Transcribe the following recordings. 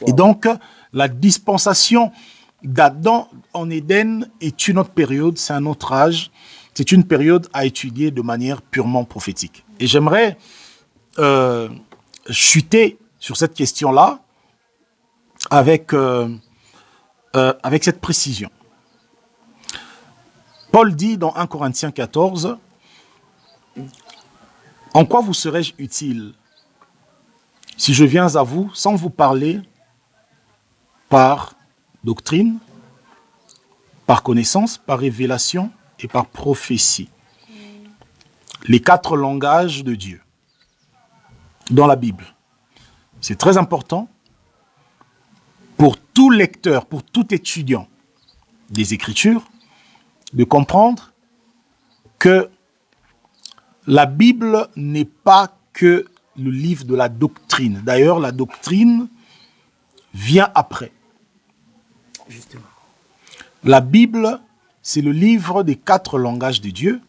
Et donc, la dispensation d'Adam en Éden est une autre période, c'est un autre âge, c'est une période à étudier de manière purement prophétique. Et j'aimerais chuter sur cette question-là avec cette précision. Paul dit dans 1 Corinthiens 14, « En quoi vous serais-je utile si je viens à vous sans vous parler par doctrine, par connaissance, par révélation et par prophétie. » Les 4 langages de Dieu dans la Bible. C'est très important pour tout lecteur, pour tout étudiant des Écritures, de comprendre que la Bible n'est pas que le livre de la doctrine. D'ailleurs, la doctrine vient après. Justement. La Bible, c'est le livre des 4 langages de Dieu,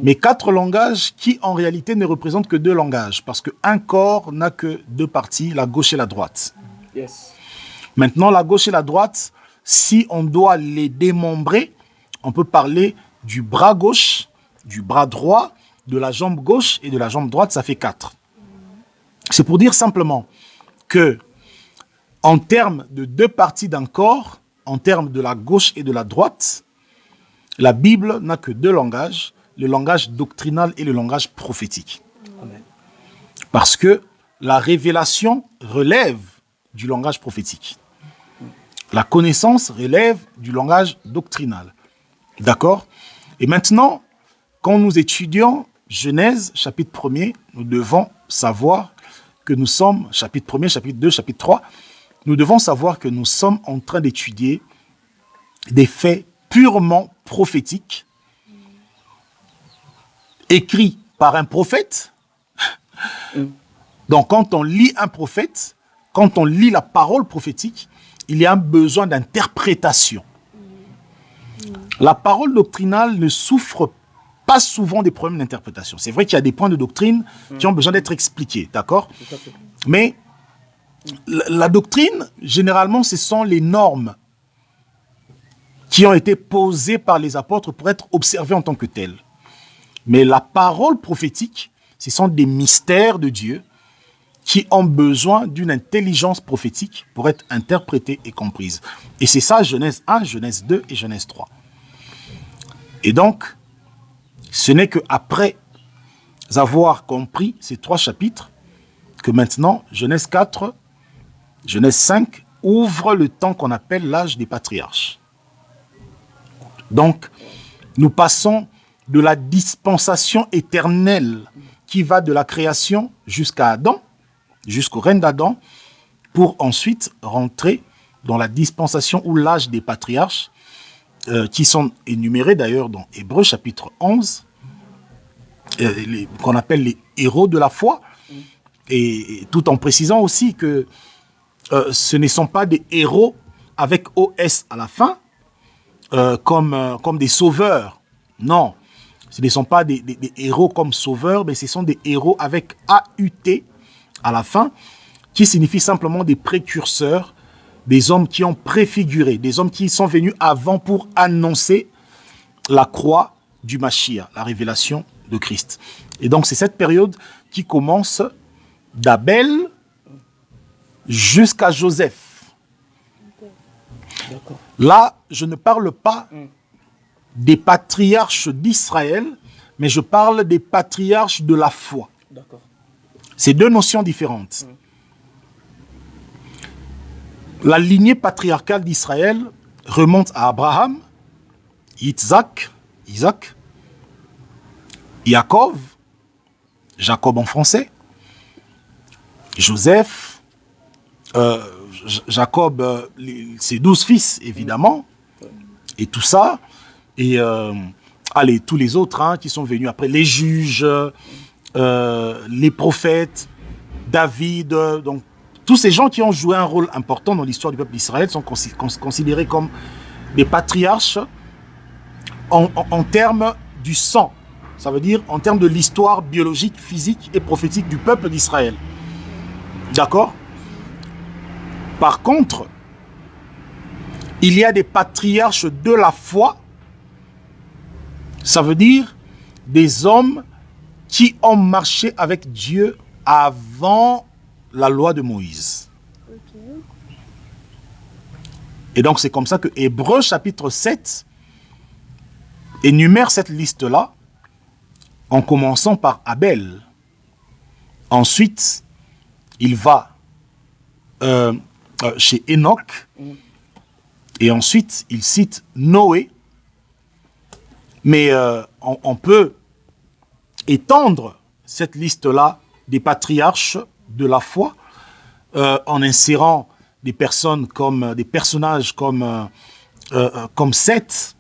mais 4 langages qui, en réalité, ne représentent que 2 langages, parce qu'un corps n'a que 2 parties, la gauche et la droite. Yes. Maintenant, la gauche et la droite, si on doit les démembrer, on peut parler du bras gauche, du bras droit, de la jambe gauche et de la jambe droite, ça fait 4. C'est pour dire simplement que, en termes de 2 parties d'un corps, en termes de la gauche et de la droite, la Bible n'a que 2 langages, le langage doctrinal et le langage prophétique. Amen. Parce que la révélation relève du langage prophétique. La connaissance relève du langage doctrinal. D'accord? Et maintenant, quand nous étudions Genèse, chapitre 1er, nous devons savoir que nous sommes, chapitre 1er, chapitre 2, chapitre 3, nous devons savoir que nous sommes en train d'étudier des faits purement prophétiques, écrits par un prophète. Donc, quand on lit un prophète, quand on lit la parole prophétique, il y a un besoin d'interprétation. La parole doctrinale ne souffre pas souvent des problèmes d'interprétation. C'est vrai qu'il y a des points de doctrine qui ont besoin d'être expliqués, d'accord? Mais la doctrine, généralement, ce sont les normes qui ont été posées par les apôtres pour être observées en tant que telles. Mais la parole prophétique, ce sont des mystères de Dieu qui ont besoin d'une intelligence prophétique pour être interprétées et comprises. Et c'est ça, Genèse 1, Genèse 2 et Genèse 3. Et donc, ce n'est qu'après avoir compris ces 3 chapitres que maintenant, Genèse 4, Genèse 5 ouvre le temps qu'on appelle l'âge des patriarches. Donc, nous passons de la dispensation éternelle qui va de la création jusqu'à Adam, jusqu'au règne d'Adam, pour ensuite rentrer dans la dispensation ou l'âge des patriarches, qui sont énumérés d'ailleurs dans Hébreux chapitre 11, qu'on appelle les héros de la foi, et tout en précisant aussi que ce ne sont pas des héros avec OS à la fin, comme des sauveurs. Non, ce ne sont pas des héros comme sauveurs, mais ce sont des héros avec AUT à la fin, qui signifie simplement des précurseurs, des hommes qui ont préfiguré, des hommes qui sont venus avant pour annoncer la croix du Mashiach, la révélation de Christ. Et donc c'est cette période qui commence d'Abel jusqu'à Joseph. Là, je ne parle pas des patriarches d'Israël, mais je parle des patriarches de la foi. C'est 2 notions différentes. La lignée patriarcale d'Israël remonte à Abraham, Isaac, Jacob en français, Joseph, Jacob, ses 12 fils, évidemment, et tout ça, et allez, tous les autres qui sont venus après, les juges, les prophètes, David, donc tous ces gens qui ont joué un rôle important dans l'histoire du peuple d'Israël sont considérés comme des patriarches en termes du sang. Ça veut dire en termes de l'histoire biologique, physique et prophétique du peuple d'Israël. D'accord? Par contre, il y a des patriarches de la foi. Ça veut dire des hommes qui ont marché avec Dieu avant la loi de Moïse. Ok. Et donc c'est comme ça que Hébreux chapitre 7 énumère cette liste-là en commençant par Abel. Ensuite, il va chez Enoch. Et ensuite, il cite Noé. Mais on peut étendre cette liste-là des patriarches de la foi en insérant des personnes comme des personnages comme Seth,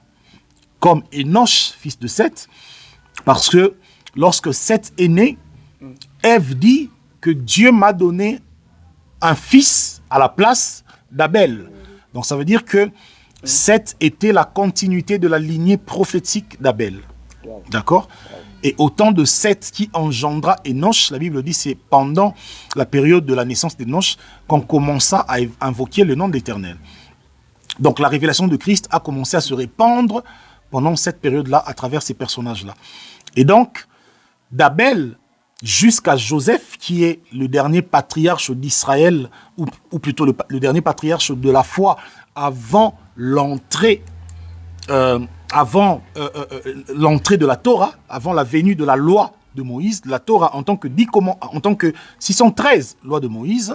comme Enoch, fils de Seth, parce que lorsque Seth est né, Ève dit que Dieu m'a donné un fils à la place d'Abel. Donc ça veut dire que Seth était la continuité de la lignée prophétique d'Abel. Wow. D'accord? Et au temps de Seth qui engendra Enoch, la Bible dit c'est pendant la période de la naissance d'Enoch qu'on commença à invoquer le nom de l'Éternel. Donc la révélation de Christ a commencé à se répandre pendant cette période-là à travers ces personnages-là. Et donc, d'Abel jusqu'à Joseph, qui est le dernier patriarche d'Israël, ou plutôt le dernier patriarche de la foi avant l'entrée de la Torah, avant la venue de la loi de Moïse, la Torah en tant que 613 lois de Moïse.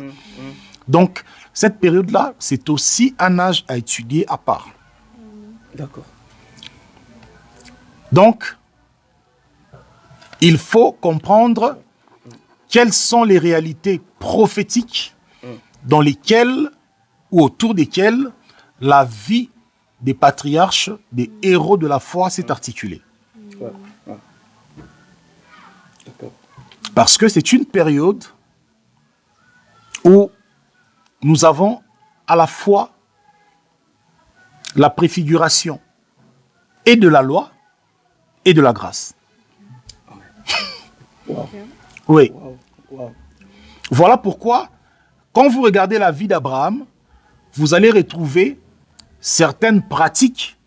Donc, cette période-là, c'est aussi un âge à étudier à part. D'accord. Donc, il faut comprendre quelles sont les réalités prophétiques dans lesquelles ou autour desquelles la vie des patriarches, des héros de la foi s'est articulée. Ouais. Ouais. D'accord. Parce que c'est une période où nous avons à la fois la préfiguration et de la loi et de la grâce. Wow. Oui. Wow. Wow. Voilà pourquoi, quand vous regardez la vie d'Abraham, vous allez retrouver certaines pratiques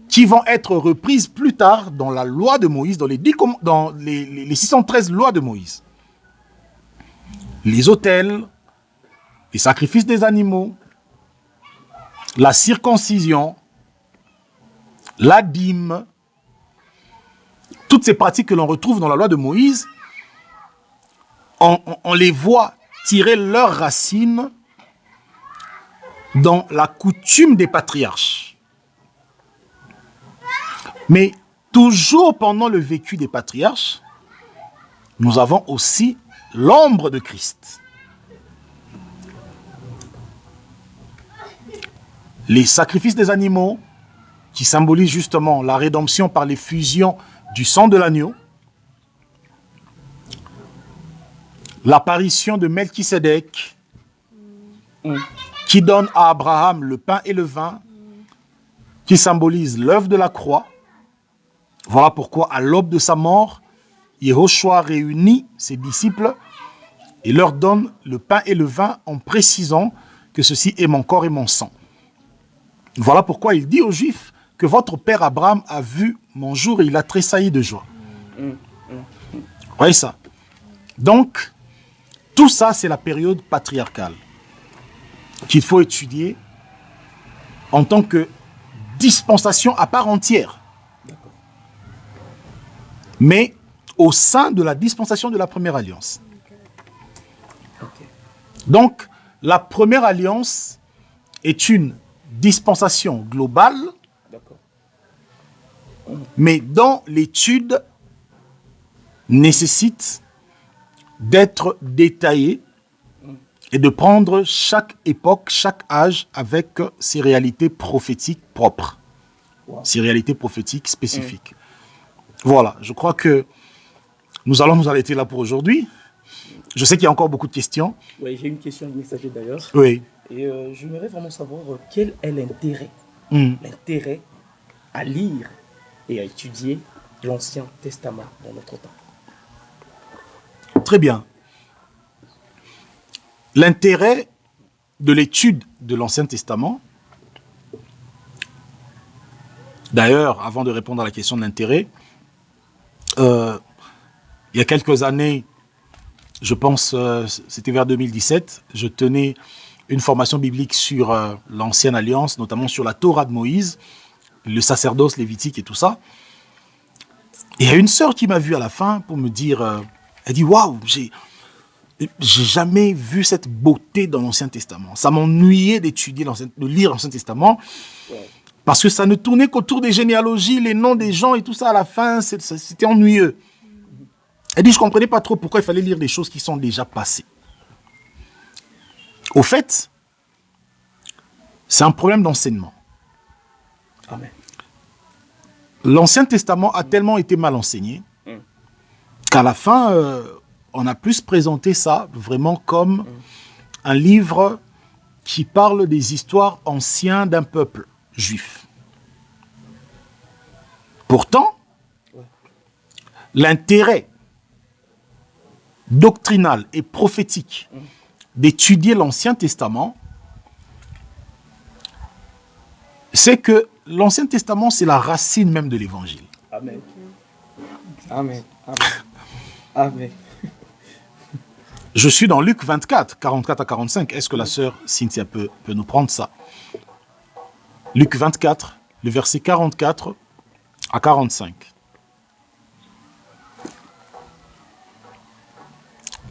qui vont être reprises plus tard dans la loi de Moïse, dans les 613 lois de Moïse. Les autels, les sacrifices des animaux, la circoncision, la dîme, toutes ces pratiques que l'on retrouve dans la loi de Moïse, on les voit tirer leurs racines dans la coutume des patriarches. Mais toujours pendant le vécu des patriarches, nous avons aussi l'ombre de Christ. Les sacrifices des animaux, qui symbolisent justement la rédemption par l'effusion du sang de l'agneau, l'apparition de Melchisédek, qui donne à Abraham le pain et le vin, qui symbolise l'œuvre de la croix. Voilà pourquoi, à l'aube de sa mort, Yehoshua réunit ses disciples et leur donne le pain et le vin en précisant que ceci est mon corps et mon sang. Voilà pourquoi il dit aux Juifs que votre père Abraham a vu mon jour et il a tressailli de joie. Vous voyez ça? Donc, tout ça, c'est la période patriarcale qu'il faut étudier en tant que dispensation à part entière. Mais au sein de la dispensation de la première alliance. Donc, la première alliance est une dispensation globale, mais dont l'étude nécessite d'être détaillée et de prendre chaque époque, chaque âge avec ses réalités prophétiques propres, ses réalités prophétiques spécifiques. Voilà, je crois que nous allons nous arrêter là pour aujourd'hui. Je sais qu'il y a encore beaucoup de questions. Oui, j'ai une question du messager d'ailleurs. Oui. Et j'aimerais vraiment savoir quel est l'intérêt à lire et à étudier l'Ancien Testament dans notre temps. Très bien. L'intérêt de l'étude de l'Ancien Testament, d'ailleurs, avant de répondre à la question de l'intérêt, il y a quelques années, je pense, c'était vers 2017, je tenais une formation biblique sur l'Ancienne Alliance, notamment sur la Torah de Moïse, le sacerdoce lévitique et tout ça. Et il y a une sœur qui m'a vu à la fin pour me dire, elle dit, waouh, j'ai jamais vu cette beauté dans l'Ancien Testament. Ça m'ennuyait d'étudier, de lire l'Ancien Testament, parce que ça ne tournait qu'autour des généalogies, les noms des gens et tout ça à la fin, c'était ennuyeux. Elle dit, je ne comprenais pas trop pourquoi il fallait lire des choses qui sont déjà passées. Au fait, c'est un problème d'enseignement. Amen. L'Ancien Testament a tellement été mal enseigné qu'à la fin, on a plus présenté ça vraiment comme un livre qui parle des histoires anciennes d'un peuple juif. Pourtant, l'intérêt doctrinal et prophétique d'étudier l'Ancien Testament, c'est que l'Ancien Testament, c'est la racine même de l'Évangile. Amen. Amen. Amen. Amen. Je suis dans Luc 24, 44 à 45. Est-ce que la sœur Cynthia peut nous prendre ça? Luc 24, le verset 44 à 45.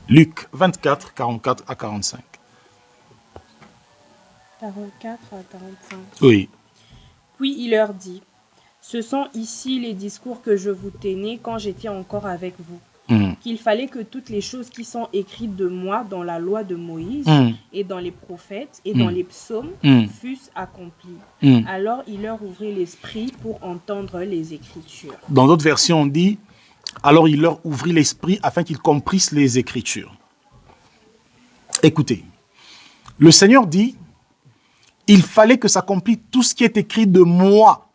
Luc 24, 44 à 45. 44 à 45. Oui. Puis il leur dit, ce sont ici les discours que je vous tenais quand j'étais encore avec vous. Qu'il fallait que toutes les choses qui sont écrites de moi dans la loi de Moïse et dans les prophètes et dans les psaumes fussent accomplies. Alors il leur ouvrit l'esprit pour entendre les Écritures. Dans d'autres versions, on dit, alors il leur ouvrit l'esprit afin qu'ils comprissent les Écritures. Écoutez, le Seigneur dit, il fallait que s'accomplisse tout ce qui est écrit de moi.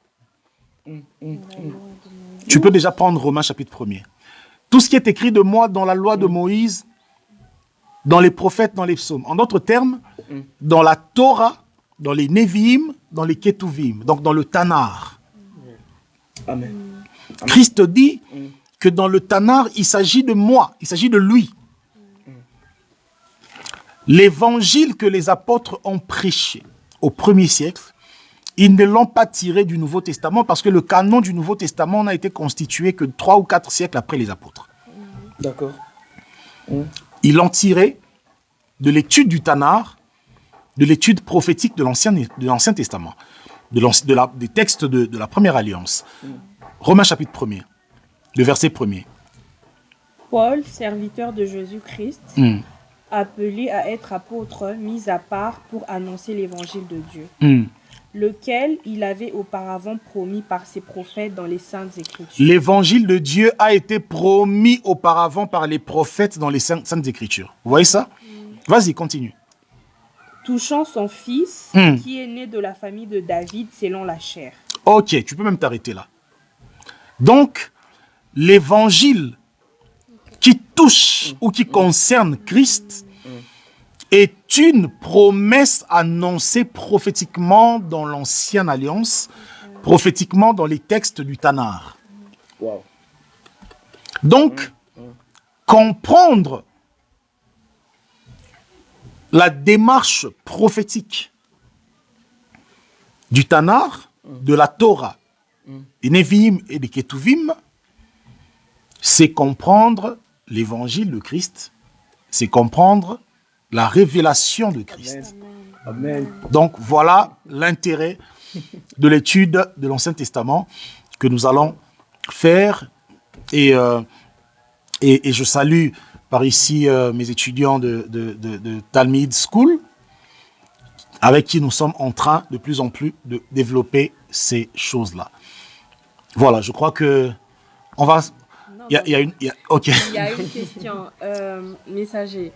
Tu peux déjà prendre Romains chapitre 1er. Tout ce qui est écrit de moi dans la loi de Moïse, dans les prophètes, dans les psaumes. En d'autres termes, dans la Torah, dans les Nevi'im, dans les Ketuvim, donc dans le Tanar. Amen. Christ dit que dans le Tanar, il s'agit de moi, il s'agit de lui. L'évangile que les apôtres ont prêché au 1er siècle, ils ne l'ont pas tiré du Nouveau Testament parce que le canon du Nouveau Testament n'a été constitué que 3 ou 4 siècles après les apôtres. D'accord. Ils l'ont tiré de l'étude du Tanar, de l'étude prophétique de l'Ancien Testament, des textes de la Première Alliance. Romains chapitre 1er, le verset 1er. Paul, serviteur de Jésus-Christ, appelé à être apôtre, mis à part pour annoncer l'évangile de Dieu. Lequel il avait auparavant promis par ses prophètes dans les Saintes Écritures. L'évangile de Dieu a été promis auparavant par les prophètes dans les Saintes Écritures. Vous voyez ça? Vas-y, continue. Touchant son fils, qui est né de la famille de David selon la chair. Ok, tu peux même t'arrêter là. Donc, l'évangile qui touche ou qui concerne Christ est une promesse annoncée prophétiquement dans l'Ancienne Alliance, prophétiquement dans les textes du Tanar. Wow. Donc, comprendre la démarche prophétique du Tanar, de la Torah, des Nevi'im et des Ketuvim, c'est comprendre l'évangile de Christ, c'est comprendre la révélation de Christ. Amen. Donc voilà l'intérêt de l'étude de l'Ancien Testament que nous allons faire. Et je salue par ici mes étudiants de Talmud School, avec qui nous sommes en train de plus en plus de développer ces choses-là. Voilà, je crois que on va... Il y a une question, messager.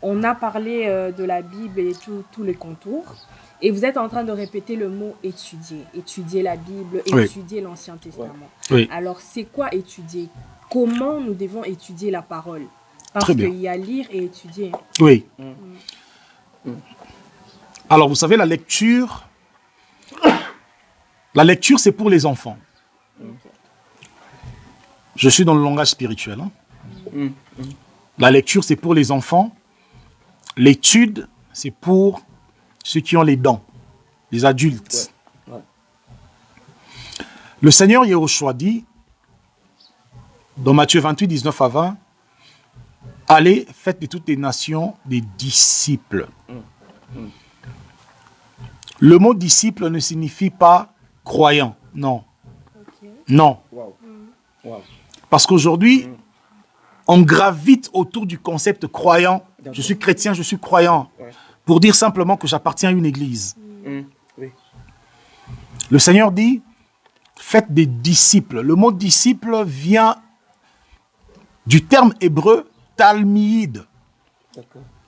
On a parlé de la Bible et tous les contours. Et vous êtes en train de répéter le mot étudier. Étudier la Bible, étudier l'Ancien Testament. Oui. Alors, c'est quoi étudier? Comment nous devons étudier la parole? Parce Très bien. qu'il y a lire et étudier. Oui. Alors, vous savez, la lecture, c'est pour les enfants. Je suis dans le langage spirituel. Hein. La lecture, c'est pour les enfants. L'étude, c'est pour ceux qui ont les dents, les adultes. Ouais. Le Seigneur Yahushua dit, dans Matthieu 28, 19 à 20, « Allez, faites de toutes les nations des disciples. » Le mot « disciple » ne signifie pas « croyant », non. Okay. Non. Wow. Wow. Parce qu'aujourd'hui, on gravite autour du concept croyant. Je suis chrétien, je suis croyant. Ouais. Pour dire simplement que j'appartiens à une église. Oui. Le Seigneur dit, faites des disciples. Le mot disciple vient du terme hébreu talmid.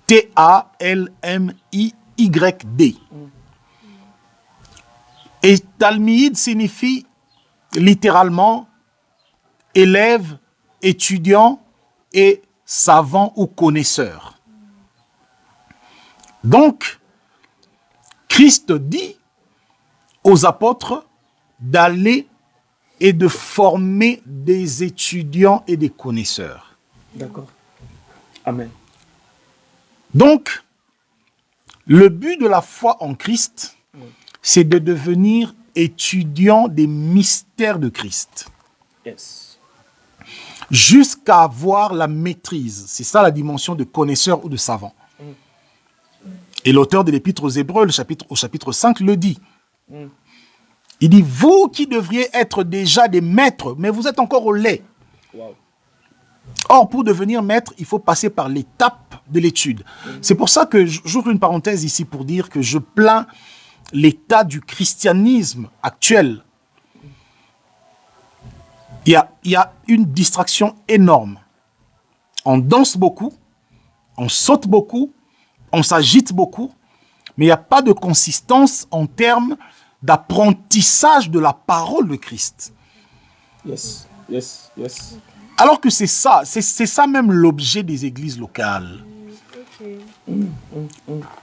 T-A-L-M-I-Y-D. Et talmid signifie littéralement élève, étudiant et savant ou connaisseur. Donc, Christ dit aux apôtres d'aller et de former des étudiants et des connaisseurs. D'accord. Amen. Donc, le but de la foi en Christ, c'est de devenir étudiant des mystères de Christ. Yes. Jusqu'à avoir la maîtrise. C'est ça la dimension de connaisseur ou de savant. Et l'auteur de l'Épître aux Hébreux, au chapitre 5, le dit. Il dit, vous qui devriez être déjà des maîtres, mais vous êtes encore au lait. Wow. Or, pour devenir maître, il faut passer par l'étape de l'étude. C'est pour ça que j'ouvre une parenthèse ici pour dire que je plains l'état du christianisme actuel. Il y a une distraction énorme. On danse beaucoup, on saute beaucoup, on s'agite beaucoup, mais il n'y a pas de consistance en termes d'apprentissage de la parole de Christ. Yes, yes, yes. Alors que c'est ça même l'objet des églises locales. Okay.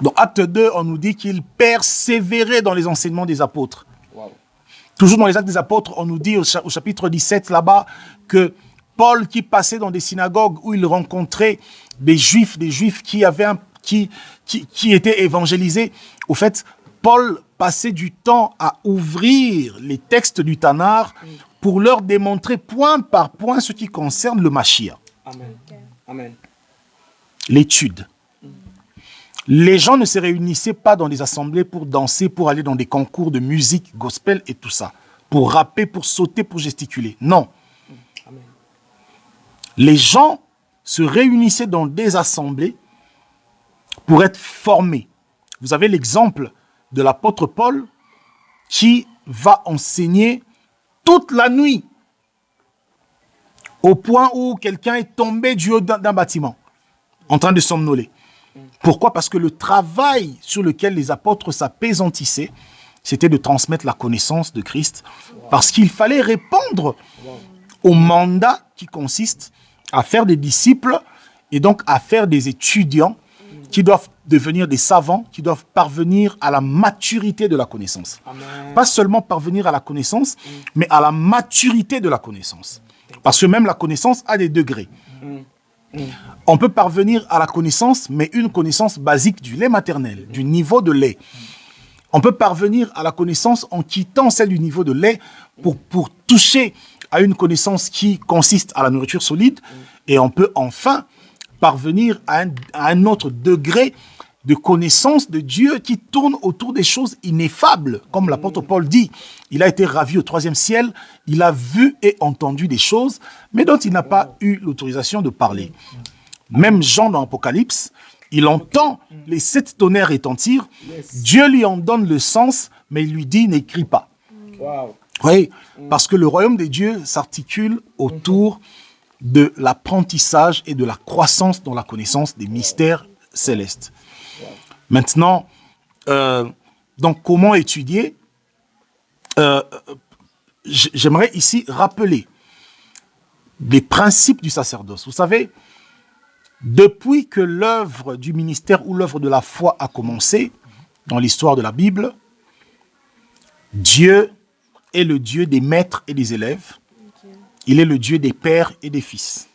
Dans Acte 2, on nous dit qu'il persévérait dans les enseignements des apôtres. Wow. Toujours dans les Actes des apôtres, on nous dit au chapitre 17 là-bas que Paul qui passait dans des synagogues où il rencontrait des juifs qui étaient évangélisés. Au fait, Paul passait du temps à ouvrir les textes du Tanakh pour leur démontrer point par point ce qui concerne le Mashiach. Amen. Amen. L'étude. Les gens ne se réunissaient pas dans des assemblées pour danser, pour aller dans des concours de musique, gospel et tout ça. Pour rapper, pour sauter, pour gesticuler. Non. Amen. Les gens se réunissaient dans des assemblées pour être formés. Vous avez l'exemple de l'apôtre Paul qui va enseigner toute la nuit au point où quelqu'un est tombé du haut d'un bâtiment en train de somnoler. Pourquoi? Parce que le travail sur lequel les apôtres s'apaisantissaient, c'était de transmettre la connaissance de Christ, parce qu'il fallait répondre au mandat qui consiste à faire des disciples et donc à faire des étudiants qui doivent devenir des savants, qui doivent parvenir à la maturité de la connaissance. Amen. Pas seulement parvenir à la connaissance, mais à la maturité de la connaissance. Parce que même la connaissance a des degrés. On peut parvenir à la connaissance, mais une connaissance basique du lait maternel, du niveau de lait. On peut parvenir à la connaissance en quittant celle du niveau de lait pour toucher à une connaissance qui consiste à la nourriture solide. Et on peut enfin parvenir à un autre degré de connaissance de Dieu qui tourne autour des choses ineffables. Comme l'apôtre Paul dit, il a été ravi au 3e ciel, il a vu et entendu des choses, mais dont il n'a pas eu l'autorisation de parler. Même Jean dans l'Apocalypse, il entend les 7 tonnerres retentir, Dieu lui en donne le sens, mais il lui dit, n'écris pas. Wow. Oui, parce que le royaume des dieux s'articule autour de l'apprentissage et de la croissance dans la connaissance des mystères célestes. Maintenant, donc comment étudier? J'aimerais ici rappeler les principes du sacerdoce. Vous savez, depuis que l'œuvre du ministère ou l'œuvre de la foi a commencé, dans l'histoire de la Bible, Dieu est le Dieu des maîtres et des élèves. Il est le Dieu des pères et des fils.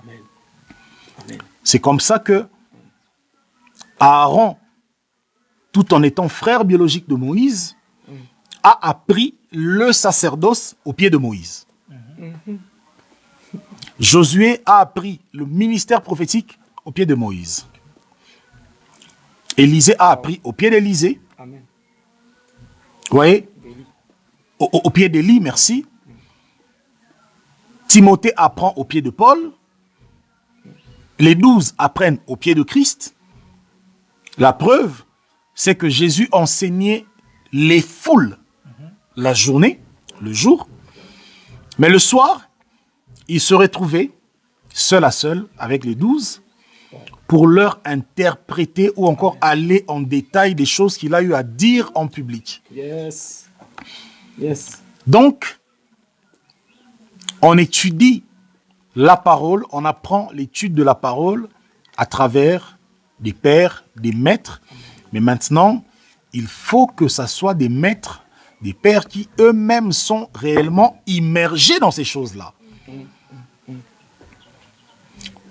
Amen. Amen. C'est comme ça que Aaron, tout en étant frère biologique de Moïse, a appris le sacerdoce au pied de Moïse. Josué a appris le ministère prophétique au pied de Moïse. Élisée a appris au pied d'Élisée. Amen. Vous voyez? Au pied d'Élie, merci. Timothée apprend au pied de Paul. Les 12 apprennent au pied de Christ. La preuve, c'est que Jésus enseignait les foules la journée, le jour. Mais le soir, il se retrouvait seul à seul avec les 12 pour leur interpréter ou encore aller en détail des choses qu'il a eu à dire en public. Yes. Yes. Donc, on étudie la parole, on apprend l'étude de la parole à travers des pères, des maîtres. Mais maintenant, il faut que ça soit des maîtres, des pères qui eux-mêmes sont réellement immergés dans ces choses-là.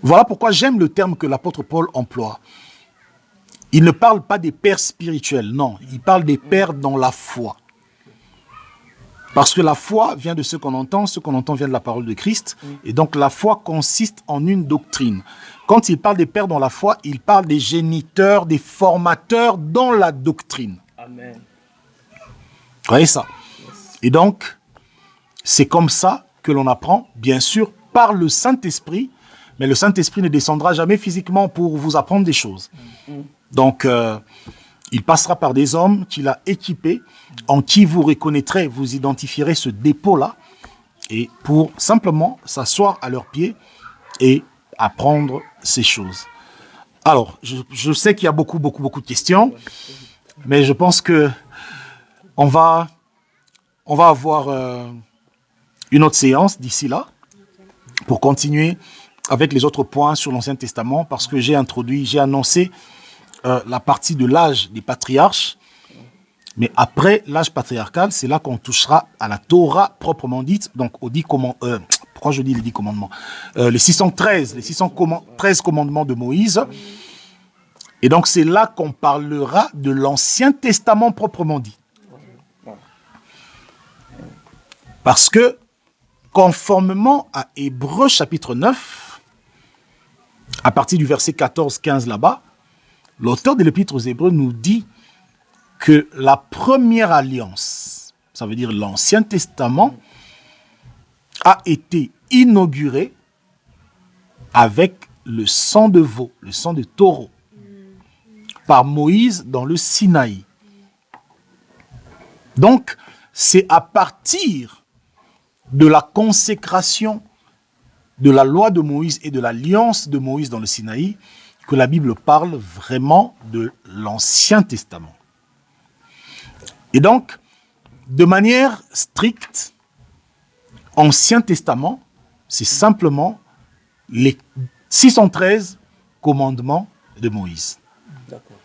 Voilà pourquoi j'aime le terme que l'apôtre Paul emploie. Il ne parle pas des pères spirituels, non. Il parle des pères dans la foi. Parce que la foi vient de ce qu'on entend vient de la parole de Christ. Et donc la foi consiste en une doctrine. Quand il parle des pères dans la foi, il parle des géniteurs, des formateurs dans la doctrine. Amen. Vous voyez ça? Et donc, c'est comme ça que l'on apprend, bien sûr, par le Saint-Esprit. Mais le Saint-Esprit ne descendra jamais physiquement pour vous apprendre des choses. Donc, il passera par des hommes qu'il a équipés, en qui vous reconnaîtrez, vous identifierez ce dépôt-là, et pour simplement s'asseoir à leurs pieds et apprendre ces choses. Alors, je sais qu'il y a beaucoup de questions, mais je pense que on va avoir une autre séance d'ici là, pour continuer avec les autres points sur l'Ancien Testament, parce que j'ai annoncé la partie de l'âge des patriarches, mais après l'âge patriarcal, c'est là qu'on touchera à la Torah proprement dite, donc aux 10 commandements, pourquoi je dis les 10 commandements, les 613 commandements de Moïse, et donc c'est là qu'on parlera de l'Ancien Testament proprement dit. Parce que, conformément à Hébreux chapitre 9, à partir du verset 14-15 là-bas, l'auteur de l'Épître aux Hébreux nous dit que la première alliance, ça veut dire l'Ancien Testament, a été inaugurée avec le sang de veau, le sang de taureau, par Moïse dans le Sinaï. Donc, c'est à partir de la consécration de la loi de Moïse et de l'alliance de Moïse dans le Sinaï que la Bible parle vraiment de l'Ancien Testament. Et donc, de manière stricte, Ancien Testament, c'est simplement les 613 commandements de Moïse. D'accord.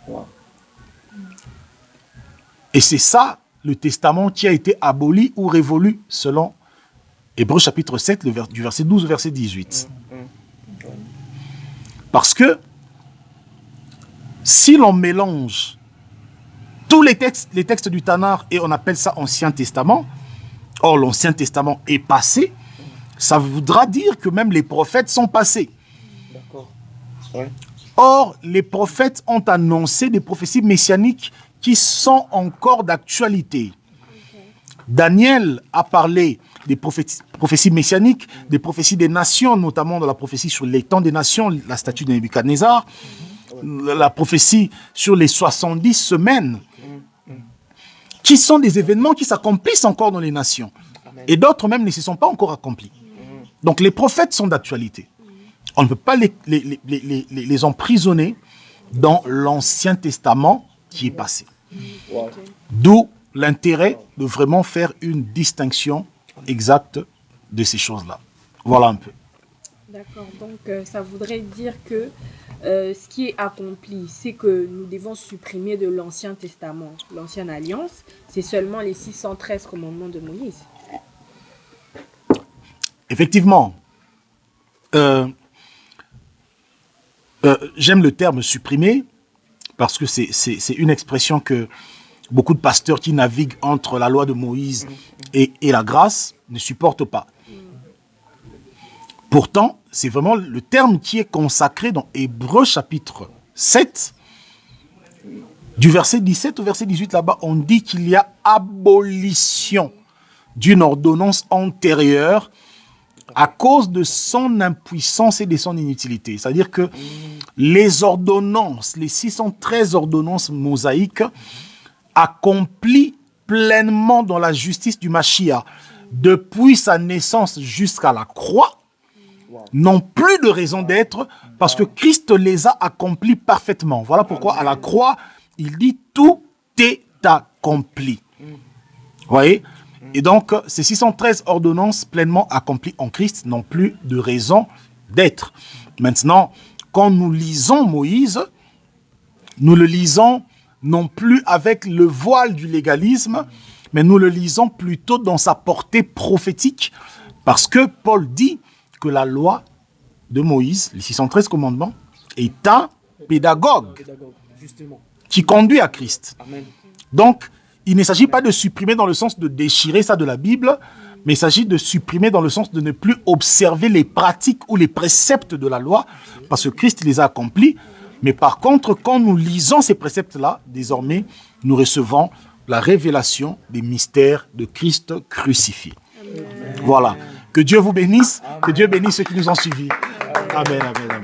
Wow. Et c'est ça, le testament qui a été aboli ou révolu selon Hébreux chapitre 7, du verset 12 au verset 18. Parce que si l'on mélange tous les textes du Tanakh et on appelle ça Ancien Testament, or l'Ancien Testament est passé, ça voudra dire que même les prophètes sont passés. D'accord. Ouais. Or, les prophètes ont annoncé des prophéties messianiques qui sont encore d'actualité. Daniel a parlé des prophéties messianiques, des prophéties des nations, notamment de la prophétie sur les temps des nations, la statue de Nebuchadnezzar, la prophétie sur les 70 semaines, qui sont des événements qui s'accomplissent encore dans les nations. Et d'autres même ne se sont pas encore accomplis. Donc les prophètes sont d'actualité. On ne peut pas les emprisonner dans l'Ancien Testament qui est passé. Wow. D'où l'intérêt de vraiment faire une distinction exacte de ces choses-là. Voilà un peu. D'accord, donc ça voudrait dire que ce qui est accompli, c'est que nous devons supprimer de l'Ancien Testament, l'Ancienne Alliance, c'est seulement les 613 commandements de Moïse. Effectivement, j'aime le terme supprimer parce que c'est une expression que beaucoup de pasteurs qui naviguent entre la loi de Moïse et la grâce ne supportent pas. Pourtant, c'est vraiment le terme qui est consacré dans Hébreux chapitre 7, du verset 17 au verset 18, là-bas, on dit qu'il y a abolition d'une ordonnance antérieure à cause de son impuissance et de son inutilité. C'est-à-dire que les ordonnances, les 613 ordonnances mosaïques, accomplies pleinement dans la justice du Mashiach, depuis sa naissance jusqu'à la croix, n'ont plus de raison d'être parce que Christ les a accomplis parfaitement. Voilà pourquoi à la croix, il dit « tout est accompli ». Vous voyez? Et donc, ces 613 ordonnances pleinement accomplies en Christ n'ont plus de raison d'être. Maintenant, quand nous lisons Moïse, nous le lisons non plus avec le voile du légalisme, mais nous le lisons plutôt dans sa portée prophétique, parce que Paul dit que la loi de Moïse, les 613 commandements, est un pédagogue qui conduit à Christ. Amen. Donc, il ne s'agit pas de supprimer dans le sens de déchirer ça de la Bible, mais il s'agit de supprimer dans le sens de ne plus observer les pratiques ou les préceptes de la loi, parce que Christ les a accomplis. Mais par contre, quand nous lisons ces préceptes-là, désormais, nous recevons la révélation des mystères de Christ crucifié. Amen. Voilà. Que Dieu vous bénisse, que Dieu bénisse ceux qui nous ont suivis. Amen, amen, amen.